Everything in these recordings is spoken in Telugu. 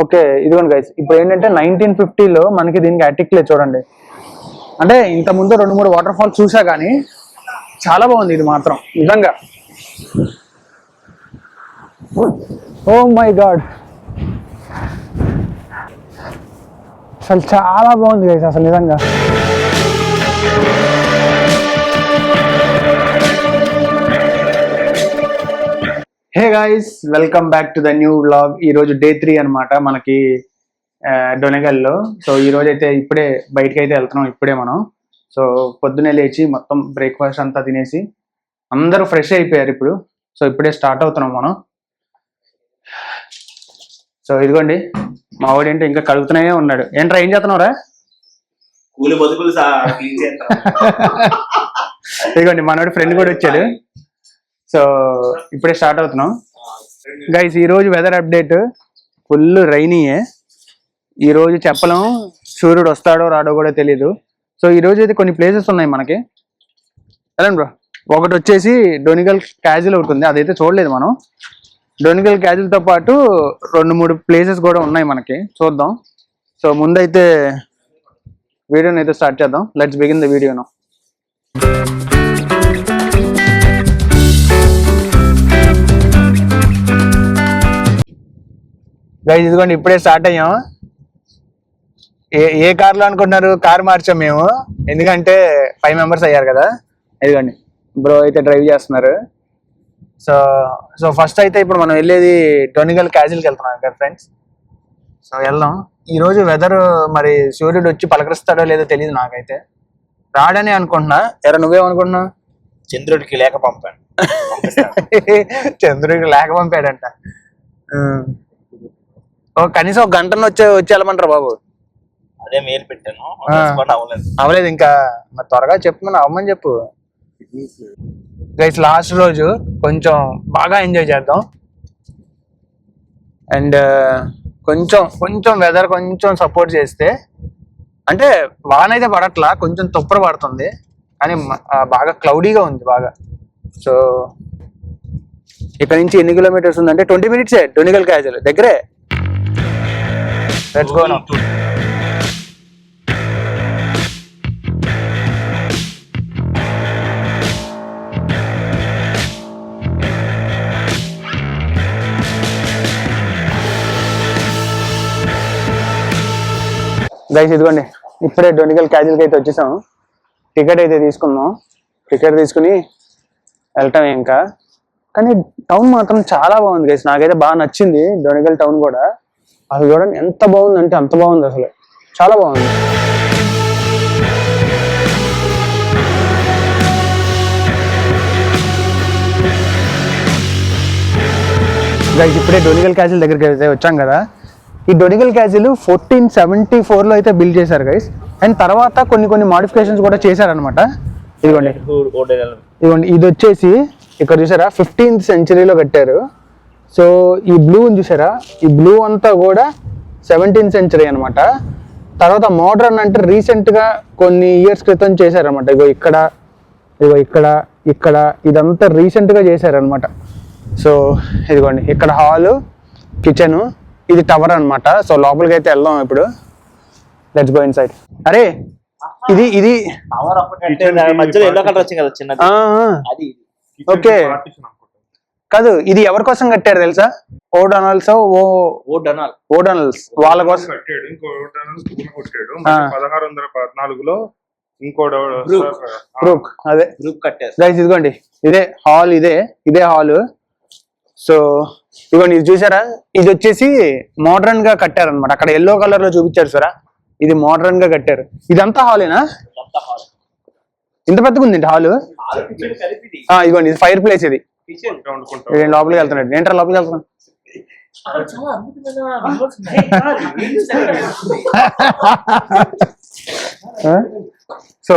ఓకే ఇదిగోండి గైస్, ఇప్పుడు ఏంటంటే 1950లో మనకి దీనికి అటిక్ లేదు చూడండి. అంటే ఇంత ముందు 2-3 వాటర్ ఫాల్స్ చూసా కానీ చాలా బాగుంది ఇది మాత్రం నిజంగా. ఓ మై గాడ్, అసలు చాలా బాగుంది గైస్ అసలు నిజంగా. Hey guys, welcome back to the new vlog. ఈరోజు డే 3 అనమాట మనకి డొనెగల్లో. సో ఈ రోజు అయితే ఇప్పుడే బయటకి అయితే వెళ్తున్నాం ఇప్పుడే మనం. సో పొద్దున్నే లేచి మొత్తం బ్రేక్ఫాస్ట్ అంతా తినేసి అందరూ ఫ్రెష్ అయిపోయారు ఇప్పుడు. సో ఇప్పుడే స్టార్ట్ అవుతున్నాం మనం. సో ఇదిగోండి మా వాడు ఏంటో ఇంకా కడుగుతూనే ఉన్నాడు. ఏంట్రా ఏం చేస్తున్నావురా? ఇదిగోండి మనోడి ఫ్రెండ్ కూడా వచ్చాడు. సో ఇప్పుడే స్టార్ట్ అవుతున్నాం గైస్. ఈ రోజు వెదర్ అప్డేట్ ఫుల్ రైనీయే. ఈ రోజు చెప్పలేం సూర్యుడు వస్తాడో రాడో కూడా తెలీదు. సో ఈ రోజు అయితే కొన్ని ప్లేసెస్ ఉన్నాయి మనకి. వెళ్ళండి బ్రో. ఒకటి వచ్చేసి డొనిగల్ క్యాజిల్ ఒకటి ఉంది, అదైతే చూడలేదు మనం. డొనిగల్ క్యాజిల్ తో పాటు 2-3 ప్లేసెస్ కూడా ఉన్నాయి మనకి, చూద్దాం. సో ముందైతే వీడియోని అయితే స్టార్ట్ చేద్దాం. Let's begin the video now. Guys ఇదిగోండి ఇప్పుడే స్టార్ట్ అయ్యాం. ఏ కార్లో అనుకుంటున్నారు? కార్ మార్చాం మేము, ఎందుకంటే 5 మెంబర్స్ అయ్యారు కదా. ఇదిగోండి బ్రో అయితే డ్రైవ్ చేస్తున్నారు. సో ఫస్ట్ అయితే ఇప్పుడు మనం వెళ్ళేది డొనిగల్ క్యాజిల్కి వెళ్తున్నాం కదా ఫ్రెండ్స్. సో వెళ్దాం. ఈరోజు వెదర్ మరి సూర్యుడు వచ్చి పలకరిస్తాడో లేదో తెలియదు నాకైతే. రాడని అనుకుంటున్నా. ఎరా నువ్వేమనుకుంటున్నావు? చంద్రుడికి లేక పంపాడు. చంద్రుడికి లేక పంపాడంట. కనీసం ఒక గంటను వచ్చి వెళ్ళమంటారు బాబు. అదే మేలు పెట్టాను, అవ్వలేదు ఇంకా. మరి త్వరగా చెప్పు, మనం అవ్వమని చెప్పు గైస్. లాస్ట్ రోజు కొంచెం బాగా ఎంజాయ్ చేద్దాం. అండ్ కొంచెం వెదర్ కొంచెం సపోర్ట్ చేస్తే, అంటే వాన అయితే పడట్లా, కొంచెం తుప్పర పడుతుంది కానీ బాగా క్లౌడీగా ఉంది బాగా. సో ఇక్కడ నుంచి ఎన్ని కిలోమీటర్స్ ఉందంటే 20 minutes డొనిగల్ క్యాజిల్ దగ్గరే. Let's go now. గైస్ ఇదిగోండి ఇప్పుడే డొనిగల్ క్యాజిల్కి అయితే వచ్చేసాము. టికెట్ అయితే తీసుకున్నాం. టికెట్ తీసుకుని వెళ్తాం ఇంకా. కానీ టౌన్ మాత్రం చాలా బాగుంది గైస్, నాకైతే బాగా నచ్చింది డొనిగల్ టౌన్ కూడా. అసలు చూడండి ఎంత బాగుంది అంటే అంత బాగుంది, అసలు చాలా బాగుంది. గైస్ ఇప్పుడే డొనిగల్ క్యాజిల్ దగ్గరికి అయితే వచ్చాం కదా. ఈ డొనిగల్ క్యాజిల్ 1474లో అయితే బిల్డ్ చేశారు గైస్. అండ్ తర్వాత కొన్ని మోడిఫికేషన్స్ కూడా చేశారనమాట. ఇదిగోండి ఇది వచ్చేసి ఇక్కడ చూసారా 15th centuryలో కట్టారు. సో ఈ బ్లూ చూసారా, ఈ బ్లూ అంతా కూడా 17th century అనమాట. తర్వాత మోడర్న్ అంటే రీసెంట్ గా కొన్ని ఇయర్స్ క్రితం చేశారనమాట. ఇగో ఇక్కడ ఇదంతా రీసెంట్ గా చేశారనమాట. సో ఇదిగోండి ఇక్కడ హాల్, కిచెన్, ఇది టవర్ అనమాట. సో లోపలికి అయితే వెళ్దాం ఇప్పుడు. Let's go inside. అరే ఇది ఓకే కాదు, ఇది ఎవరి కోసం కట్టారు తెలుసా? ఓడనల్స్ వాళ్ళ కోసం కట్టాడు. ఇంకో కొట్టాడు 1614లో ఇంకోటి అదే గైస్ ఇదిగోండి ఇదే హాల్, ఇదే హాల్. సో ఇదిగోండి ఇది చూసారా, ఇది వచ్చేసి మోడర్న్ గా కట్టారనమాట. అక్కడ ఎల్లో కలర్ లో చూపించారు సారా, ఇది మోడర్న్ గా కట్టారు. ఇదంతా హాలేనా? ఇంత పెద్దగా ఉంది హాల్. ఇదిగోండి ఇది ఫైర్ ప్లేస్. ఇది లోపలికి వెళ్తున్నాడు. ఏంట్రా లోపలికి వెళ్తున్నాను. సో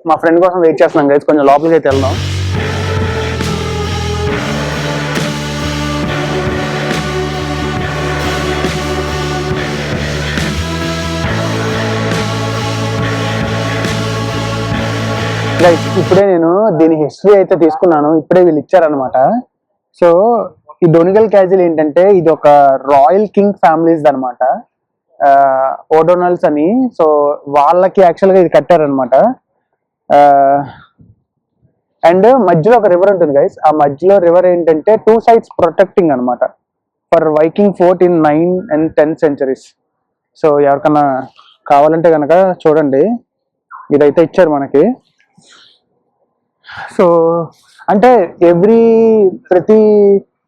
మా ఫ్రెండ్ కోసం వెయిట్ చేస్తున్నాం గైస్, కొంచెం లోపలికి అయితే వెళ్దాం. గైస్ ఇప్పుడే నేను దీని హిస్టరీ అయితే తీసుకున్నాను. ఇప్పుడే వీళ్ళు ఇచ్చారనమాట. సో ఈ డొనిగల్ క్యాజిల్ ఏంటంటే ఇది ఒక రాయల్ కింగ్ ఫ్యామిలీస్ అనమాట, ఓడోనల్స్ అని. సో వాళ్ళకి యాక్చువల్గా ఇది కట్టారనమాట. అండ్ మధ్యలో ఒక రివర్ ఉంటుంది గైస్. ఆ మధ్యలో రివర్ ఏంటంటే 2 sides ప్రొటెక్టింగ్ అనమాట for Viking fort in 9th and 10th centuries. So ఎవరికన్నా కావాలంటే కనుక చూడండి, ఇదైతే ఇచ్చారు మనకి. సో అంటే ప్రతి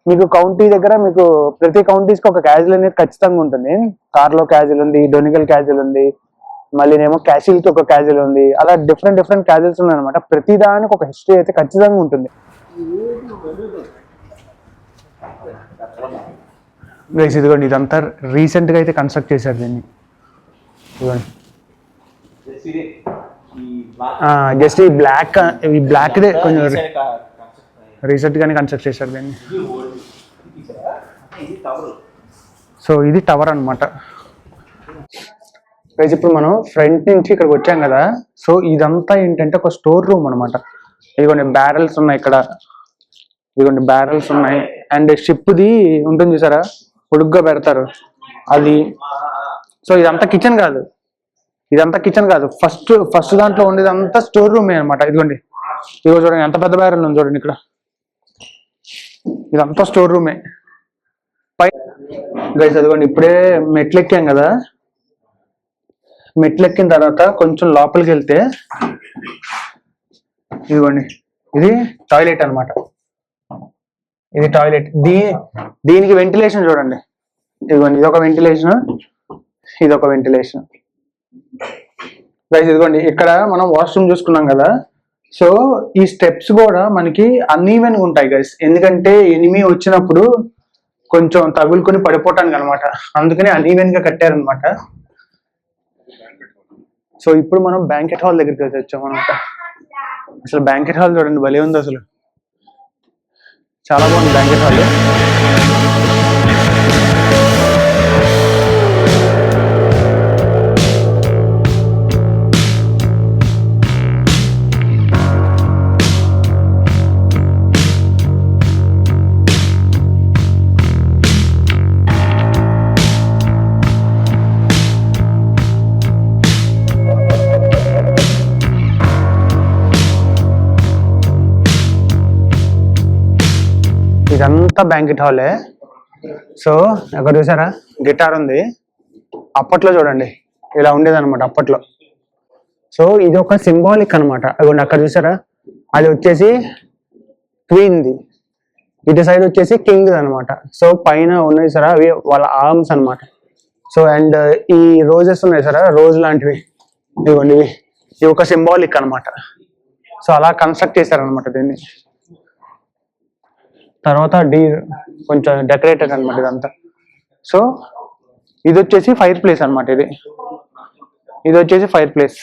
మీకు కౌంటీ దగ్గర మీకు ప్రతి కౌంటీస్కి ఒక క్యాజిల్ అనేది ఖచ్చితంగా ఉంటుంది. కార్లో క్యాజిల్ ఉంది, డొనిగల్ క్యాజిల్ ఉంది, మళ్ళీనేమో క్యాసిల్కి ఒక క్యాజిల్ ఉంది. అలా డిఫరెంట్ క్యాజిల్స్ ఉన్నాయి అనమాట. ప్రతి దానికి ఒక హిస్టరీ అయితే ఖచ్చితంగా ఉంటుంది. గైస్ ఇదిగోండి, ఇదంతా రీసెంట్గా అయితే కన్స్ట్రక్ట్ చేశారు దీన్ని. ఇదిగోండి జస్ట్ ఈ బ్లాక్దే కొంచెం రీసెంట్గానే కన్స్ట్రక్ట్ చేశారు దీన్ని. సో ఇది టవర్ అనమాట. ఇప్పుడు మనం ఫ్రంట్ నుంచి ఇక్కడికి వచ్చాం కదా. సో ఇదంతా ఏంటంటే ఒక స్టోర్ రూమ్ అనమాట. ఇదిగోండి బ్యారెల్స్ ఉన్నాయి ఇక్కడ, ఇదిగోండి బ్యారెల్స్ ఉన్నాయి. అండ్ షిప్ది ఉంటుంది చూసారా, పొడుగ్గా పెడతారు అది. సో ఇదంతా కిచెన్ కాదు, ఫస్ట్ దాంట్లో ఉండేది అంతా స్టోర్ రూమే అనమాట. ఇదిగోండి, ఇదిగో చూడండి ఎంత పెద్ద బ్యారెల్ ఉంది చూడండి ఇక్కడ, ఇదంతా స్టోర్ రూమే. గైస్ అదిగోండి ఇప్పుడే మెట్లు ఎక్కాం కదా, మెట్లు ఎక్కిన తర్వాత కొంచెం లోపలికి వెళ్తే ఇదిగోండి ఇది టాయిలెట్ అనమాట. ఇది టాయిలెట్. దీనికి వెంటిలేషన్ చూడండి, ఇదిగోండి ఇదొక వెంటిలేషన్. గైస్ ఇదిగోండి ఇక్కడ మనం వాష్రూమ్ చూసుకున్నాం కదా. సో ఈ స్టెప్స్ కూడా మనకి అన్ఈవెన్గా ఉంటాయి గైస్, ఎందుకంటే ఎనిమి వచ్చినప్పుడు కొంచెం తగులుకొని పడిపోవటానికి అనమాట. అందుకని అన్ఈవెన్గా కట్టారనమాట. సో ఇప్పుడు మనం బ్యాంకెట్ హాల్ దగ్గరికి అయితే వచ్చాం అనమాట. అసలు బ్యాంకెట్ హాల్ చూడండి భలే ఉంది, అసలు చాలా బాగుంది బ్యాంకెట్ హాల్. ఇదంతా బ్యాంకెట్ హాలే. సో అక్కడ చూసారా గిటార్ ఉంది, అప్పట్లో చూడండి ఇలా ఉండేది అనమాట అప్పట్లో. సో ఇది ఒక సింబాలిక్ అనమాట. అదిగోండి అక్కడ చూసారా, అది వచ్చేసి క్వీన్ది, ఇటు సైడ్ వచ్చేసి కింగ్ అనమాట. సో పైన ఉన్నాయి సరా అవి వాళ్ళ ఆర్మ్స్ అనమాట. సో అండ్ ఈ రోజెస్ ఉన్నాయి సరా, రోజ్ లాంటివి, ఇదిగోండి ఇవి ఒక సింబాలిక్ అనమాట. సో అలా కన్స్ట్రక్ట్ చేశారనమాట దీన్ని. తర్వాత కొంచెం డెకరేటెడ్ అనమాట ఇదంతా. సో ఇది వచ్చేసి ఫైర్ ప్లేస్ అనమాట. ఇది వచ్చేసి ఫైర్ ప్లేస్.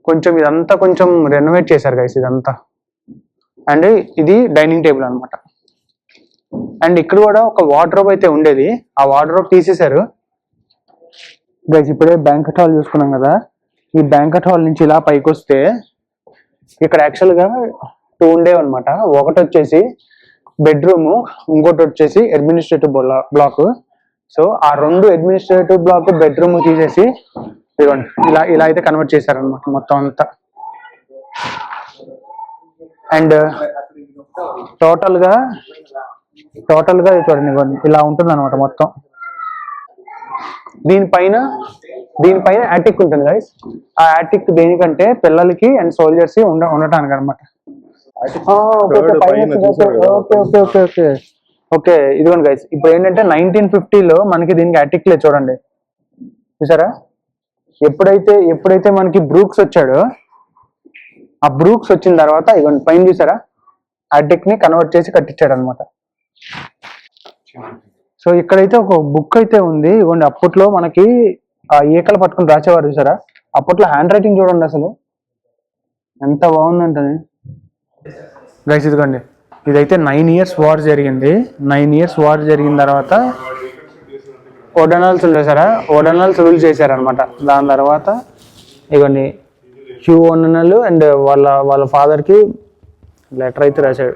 కొంచెం ఇదంతా కొంచెం రెనోవేట్ చేశారు గైస్ ఇదంతా. అండ్ ఇది డైనింగ్ టేబుల్ అనమాట. అండ్ ఇక్కడ కూడా ఒక వార్డ్రోబ్ అయితే ఉండేది, ఆ వార్డ్రోబ్ తీసేశారు గైస్. ఇప్పుడే బ్యాంకెట్ హాల్ చూసుకున్నాం కదా. ఈ బ్యాంకెట్ హాల్ నుంచి ఇలా పైకి వస్తే ఇక్కడ యాక్చువల్గా 2 ఉండేవి అనమాట. ఒకటి వచ్చేసి బెడ్రూమ్, ఇంకోటి వచ్చేసి అడ్మినిస్ట్రేటివ్ బ్లాక్. సో ఆ 2 అడ్మినిస్ట్రేటివ్ బ్లాక్ బెడ్రూమ్ తీసేసి ఇదిగోండి ఇలా అయితే కన్వర్ట్ చేశారనమాట మొత్తం అంతా. అండ్ టోటల్ గా చూడండి ఇలా ఉంటుంది అనమాట మొత్తం. దీనిపైన యాటిక్ ఉంటుంది గైస్. ఆ యాటిక్ దేనికంటే పిల్లలకి అండ్ సోల్జర్స్ ఉండటానికి అనమాట. ఓకే ఇదిగోండి గైస్, ఇప్పుడు ఏంటంటే 1950లో మనకి దీనికి యాటిక్ లేదు చూడండి, చూసారా. ఎప్పుడైతే మనకి బ్రూక్స్ వచ్చాడో, ఆ బ్రూక్స్ వచ్చిన తర్వాత ఇదిగోండి పైన చూసారా యాటిక్ ని కన్వర్ట్ చేసి కట్టించాడు అనమాట. సో ఇక్కడైతే ఒక బుక్ అయితే ఉంది, ఇదిగోండి అప్పట్లో మనకి ఆ ఈకలు పట్టుకుని రాసేవారు చూసారా. అప్పట్లో హ్యాండ్ రైటింగ్ చూడండి అసలు ఎంత బాగుందంటే గైస్. ఇదిగోండి ఇదైతే 9 years వార్ జరిగింది. 9 years వార్ జరిగిన తర్వాత ఓడోనల్స్ ఉండేసారా, ఓడోనల్స్ రూల్ చేశారనమాట. దాని తర్వాత ఇవన్నీ హ్యూ ఓడోనల్ అండ్ వాళ్ళ ఫాదర్కి లెటర్ అయితే రాశాడు.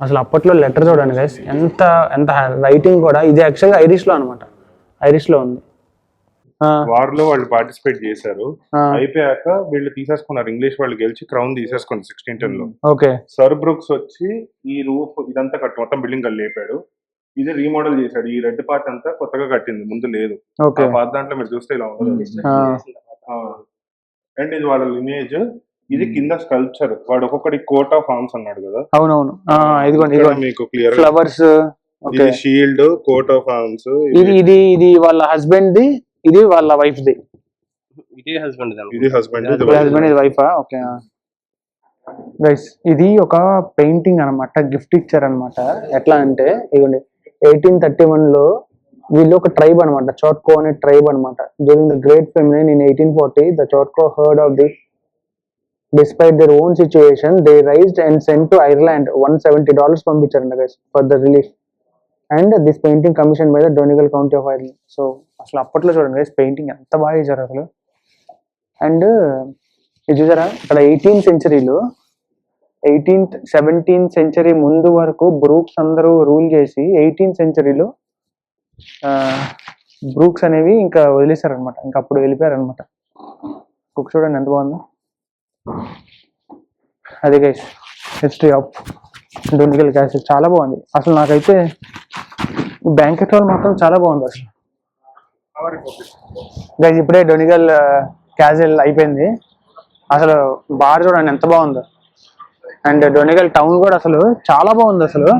అసలు అప్పట్లో లెటర్ చూడండి గైస్, ఎంత ఎంత రైటింగ్ కూడా. ఇది యాక్చువల్గా ఐరిష్లో అనమాట, ఐరిష్లో ఉంది. వార్ లో వాళ్ళు పార్టిసిపేట్ చేశారు. అయిపోయాక వీళ్ళు తీసేసుకున్నారు, ఇంగ్లీష్ వాళ్ళు గెలిచి క్రౌన్ తీసేసుకుంది 1610 లో. ఓకే. సర్ బ్రూక్స్ వచ్చి ఈ రూఫ్ ఇదంతా మొత్తం బిల్డింగ్ కలిపి లేపాడు. ఇది రీమోడల్ చేశాడు. ఈ రెడ్ పార్ట్ అంతా కొత్తగా కట్టింది, ముందు లేదు. పాత దాంట్లో మీరు చూస్తే ఇలా ఉంటుంది. అండ్ ఇది వాళ్ళ లినేజ్. ఇది కింద స్కల్ప్చర్. వాడు ఒక్కొక్కటి కోట్ ఆఫ్ ఆర్మ్స్ అన్నాడు కదా. అవునవును, ఇదిగోండి మీకు క్లియర్ ఫ్లవర్స్, ఇది షీల్డ్, కోట్ ఆఫ్ ఆర్మ్స్. ఇది వాళ్ళ హస్బెండ్ ది, ఇది వాళ్ళ వైఫ్ ది. ఇది హస్బెండ్, ఇది హస్బెండ్, ఇది వైఫా? ఓకే గైస్, ఇది ఒక పెయింటింగ్ అనమాట, గిఫ్ట్ ఇచ్చారు అనమాట. ఎట్లా అంటే ఇదిగోండి, 1831 లో వీళ్ళు ఒక ట్రైబ్ అనమాట, చోట్కో అనే ట్రైబ్ అనమాట. During the great feminine in 1840 the చోట్కో heard of the despite their own situation they raised and sent to Ireland $170 పంపించారంట guys for the relief. And this painting commission by the Donegal county of Ireland. So అసలు అప్పట్లో చూడండి గైస్, పెయింటింగ్ ఎంత బాగా చేశారు అసలు. అండ్ ఇది చూసారా, ఇక్కడ 18th సెంచరీలో 17th సెంచరీ ముందు వరకు బ్రూక్స్ అందరూ రూల్ చేసి 18th సెంచరీలో బ్రూక్స్ అనేవి ఇంకా వదిలేశారు అనమాట, ఇంకా అప్పుడు వెళ్ళిపోయారు అనమాట. బుక్ చూడండి ఎంత బాగుందో. అదే గైస్, హిస్టరీ ఆఫ్ డొనిగల్ క్యాసిల్ చాలా బాగుంది అసలు. నాకైతే బ్యాంకెట్ హాల్ మాత్రం చాలా బాగుంది అసలు. గైస్ ఇప్పుడే డొనిగల్ క్యాసిల్ అయిపోయింది. అసలు బార్ చూడండి ఎంత బాగుందో. అండ్ డొనిగల్ టౌన్ కూడా అసలు చాలా బాగుంది అసలు.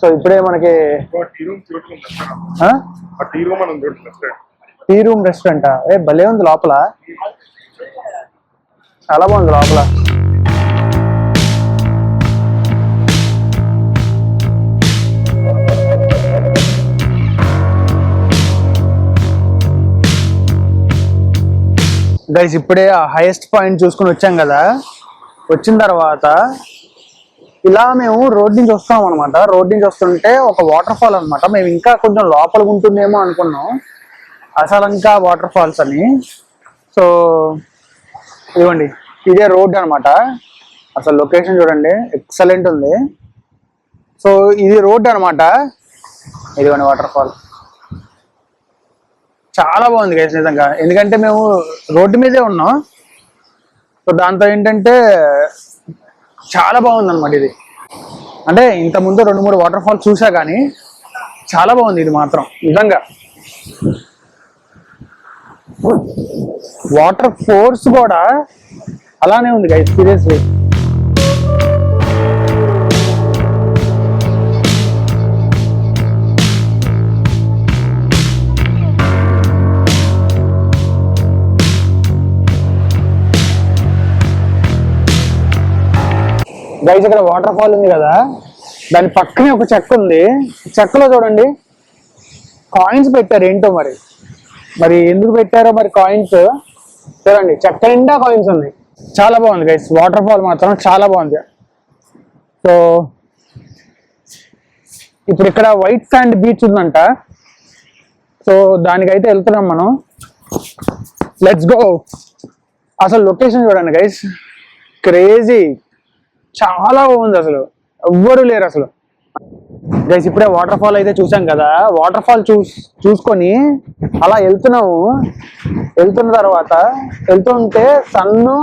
సో ఇప్పుడే మనకి టీ రూమ్ రెస్టారెంట్ భలే ఉంది లోపల, చాలా బాగుంది లోపల. గైస్ ఇప్పుడే ఆ హైయెస్ట్ పాయింట్ చూసుకుని వచ్చాం కదా. వచ్చిన తర్వాత ఇలా మేము రోడ్ నుంచి వస్తాం అనమాట. రోడ్ నుంచి వస్తుంటే ఒక వాటర్ ఫాల్ అనమాట. మేము ఇంకా కొంచెం లోపలికి ఉంటుందేమో అనుకున్నాం, అసలంకా వాటర్ ఫాల్స్ అని. సో ఇదిగోండి, ఇదే రోడ్ అనమాట. అసలు లొకేషన్ చూడండి, ఎక్సలెంట్ ఉంది. సో ఇది రోడ్ అనమాట, ఇదిగోండి వాటర్ ఫాల్. చాలా బాగుంది గైస్ నిజంగా, ఎందుకంటే మేము రోడ్డు మీదే ఉన్నాం. సో దాంతో ఏంటంటే చాలా బాగుంది అనమాట ఇది. అంటే ఇంతకుముందు 2-3 వాటర్ ఫాల్స్ చూసా కానీ చాలా బాగుంది ఇది మాత్రం నిజంగా. వాటర్ ఫోర్స్ కూడా అలానే ఉంది గైస్, సీరియస్లీ. గైస్ ఇక్కడ వాటర్ ఫాల్ ఉంది కదా, దాని పక్కనే ఒక చెక్క ఉంది. చెక్కలో చూడండి కాయిన్స్ పెట్టారు. ఏంటో మరి ఎందుకు పెట్టారో మరి కాయిన్స్ చూడండి, చెక్క నిండా కాయిన్స్ ఉన్నాయి. చాలా బాగుంది గైస్, వాటర్ ఫాల్ మాత్రం చాలా బాగుంది. సో ఇప్పుడు ఇక్కడ వైట్ శాండ్ బీచ్ ఉందంట. సో దానికైతే వెళ్తున్నాం మనం. Let's go. అసలు లొకేషన్ చూడండి గైస్, క్రేజీ, చాలా బాగుంది అసలు. ఎవ్వరు లేరు అసలు గైస్. ఇప్పుడే వాటర్ ఫాల్ అయితే చూసాం కదా, వాటర్ ఫాల్ చూసుకొని అలా వెళ్తున్నాము. వెళ్తున్న తర్వాత వెళ్తుంటే సన్ను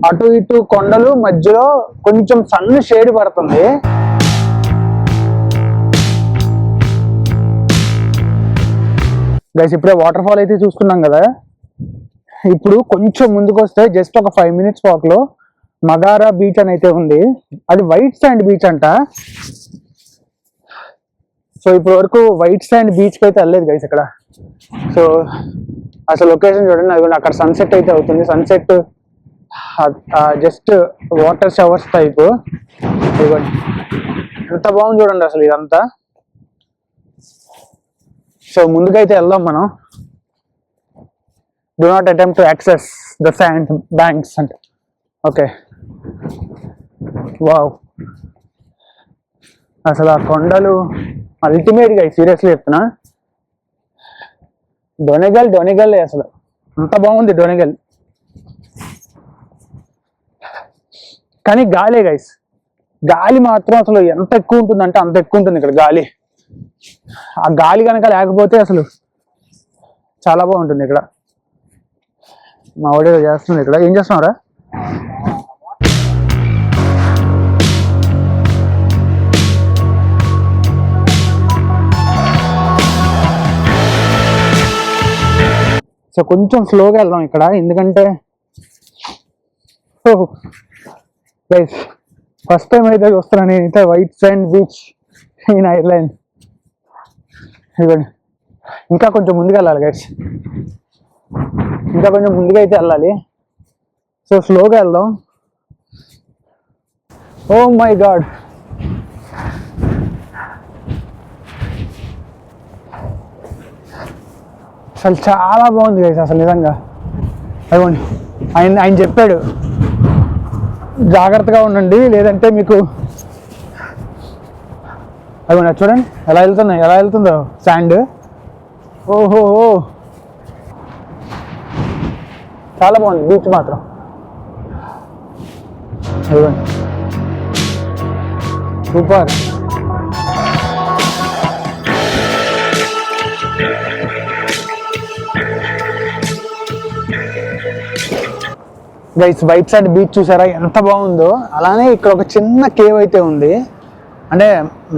అటు ఇటు కొండలు మధ్యలో కొంచెం సన్ను షేడ్ పడుతుంది. గైస్ ఇప్పుడే వాటర్ ఫాల్ అయితే చూసుకున్నాం కదా. ఇప్పుడు కొంచెం ముందుకు వస్తే జస్ట్ ఒక 5 minutes వాక్ లో మగారా బీచ్ అని అయితే ఉంది. అది వైట్ శాండ్ బీచ్ అంట. సో ఇప్పటి వరకు వైట్ శాండ్ బీచ్కి అయితే వెళ్ళలేదు గైస్ ఇక్కడ. సో అసలు లొకేషన్ చూడండి, అది అక్కడ సన్సెట్ అయితే అవుతుంది. Sunset just water showers type. ఇదిగోండి ఎంత బాగుంది చూడండి అసలు ఇదంతా. సో ముందుకైతే వెళ్దాం మనం. Do not attempt to access the sand banks అంటే. Okay, wow. అసలు ఆ కొండలు అల్టిమేట్ గా, సీరియస్లీ చెప్తున్నా. డొనిగల్ అసలు అంత బాగుంది డొనిగల్. కానీ గాలే గైస్, గాలి మాత్రం అసలు ఎంత ఎక్కువ ఉంటుందంటే అంత ఎక్కువ ఉంటుంది ఇక్కడ గాలి. ఆ గాలి కనుక లేకపోతే అసలు చాలా బాగుంటుంది ఇక్కడ. మా వాడు చేస్తుంది ఇక్కడ. ఏం చేస్తున్నావురా? సో కొంచెం స్లోగా వెళ్దాం ఇక్కడ, ఎందుకంటే గైస్ ఫస్ట్ టైం అయితే చూస్తున్నాను నేనైతే white sand beach in Ireland. ఇదిగోండి, ఇంకా కొంచెం ముందుకు వెళ్ళాలి గైస్, ఇంకా కొంచెం ముందుగా అయితే వెళ్ళాలి. సో స్లోగా వెళ్దాం. ఓ మై గాడ్, అసలు చాలా బాగుంది గైస్ అసలు నిజంగా. అదిగోండి, ఆయన చెప్పాడు జాగ్రత్తగా ఉండండి లేదంటే మీకు. అదిగోండి చూడండి ఎలా వెళ్తుందో శాండ్. ఓహో, చాలా బాగుంది బీచ్ మాత్రం. అదిగోండి super. Guys white side beach చూసారా ఎంత బాగుందో. అలానే ఇక్కడ ఒక చిన్న కేవ్ అయితే ఉంది, అంటే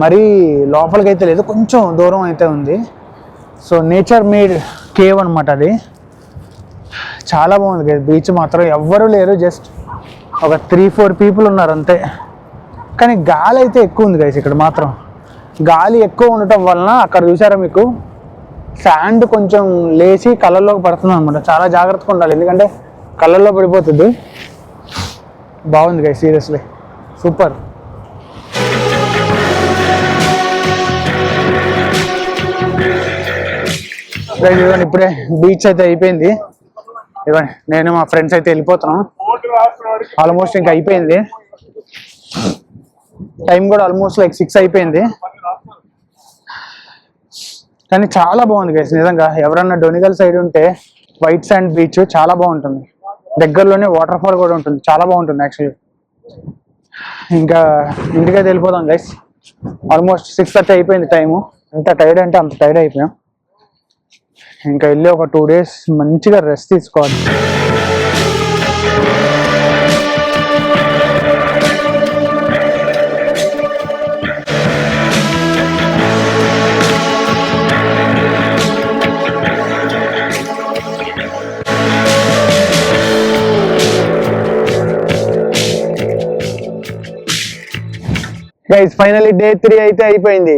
మరీ లోపలికి అయితే లేదు, కొంచెం దూరం అయితే ఉంది. సో నేచర్ మేడ్ కేవ్ అనమాట అది. చాలా బాగుంది గైస్ బీచ్ మాత్రం. ఎవ్వరూ లేరు, జస్ట్ ఒక 3-4 పీపుల్ ఉన్నారు అంతే. కానీ గాలి అయితే ఎక్కువ ఉంది గైస్ ఇక్కడ మాత్రం. గాలి ఎక్కువ ఉండటం వలన అక్కడ చూసారా మీకు శాండ్ కొంచెం లేచి కళ్ళల్లోకి పడుతుంది అనమాట. చాలా జాగ్రత్తగా ఉండాలి ఎందుకంటే కళ్ళల్లో పడిపోతుంది. బాగుంది గైస్ సీరియస్లీ సూపర్. ఇదిగోండి ఇప్పుడే బీచ్ అయితే అయిపోయింది. ఇదిగోండి నేను మా ఫ్రెండ్స్ అయితే వెళ్ళిపోతున్నాం. ఆల్మోస్ట్ ఇంకా అయిపోయింది, టైం కూడా ఆల్మోస్ట్ లైక్ 6 అయిపోయింది. కానీ చాలా బాగుంది గైస్ నిజంగా. ఎవరన్నా డొనిగల్ సైడ్ ఉంటే వైట్ శాండ్ బీచ్ చాలా బాగుంటుంది. దగ్గరలోనే వాటర్ ఫాల్ కూడా ఉంటుంది, చాలా బాగుంటుంది యాక్చువల్లీ. ఇంకా ఇంటికైతే వెళ్ళిపోదాం గైస్. ఆల్మోస్ట్ 6:30 అయిపోయింది టైము. ఎంత టైర్డ్ అంటే అంత టైర్డ్ అయిపోయాం. ఇంకా వెళ్ళి ఒక 2 days మంచిగా రెస్ట్ తీసుకోవాలి. గైస్ ఫైనల్లీ డే 3 అయితే అయిపోయింది.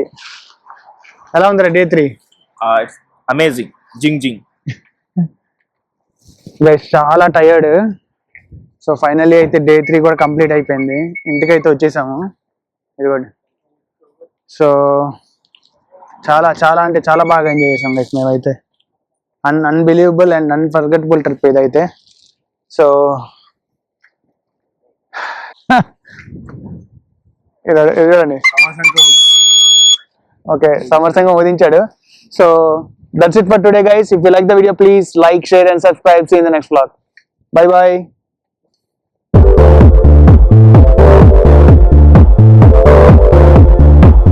ఎలా ఉందిరా డే 3? అమేజింగ్, జింగ్. గైస్ చాలా టైర్డ్. సో ఫైనల్లీ అయితే డే 3 కూడా కంప్లీట్ అయిపోయింది. ఇంటికైతే వచ్చేసాము. ఇదిగోండి. సో చాలా చాలా అంటే చాలా బాగా ఎంజాయ్ చేసాం గైస్ మేమైతే. అన్బిలీవబుల్ అండ్ అన్ఫర్గెటబుల్ ట్రిప్ ఇదైతే. సో ఇదండి ఓకే, సమర్సంగా వదించాడు. So that's it for today guys. If you like the video, please like, share and subscribe. See you in the next vlog. Bye bye.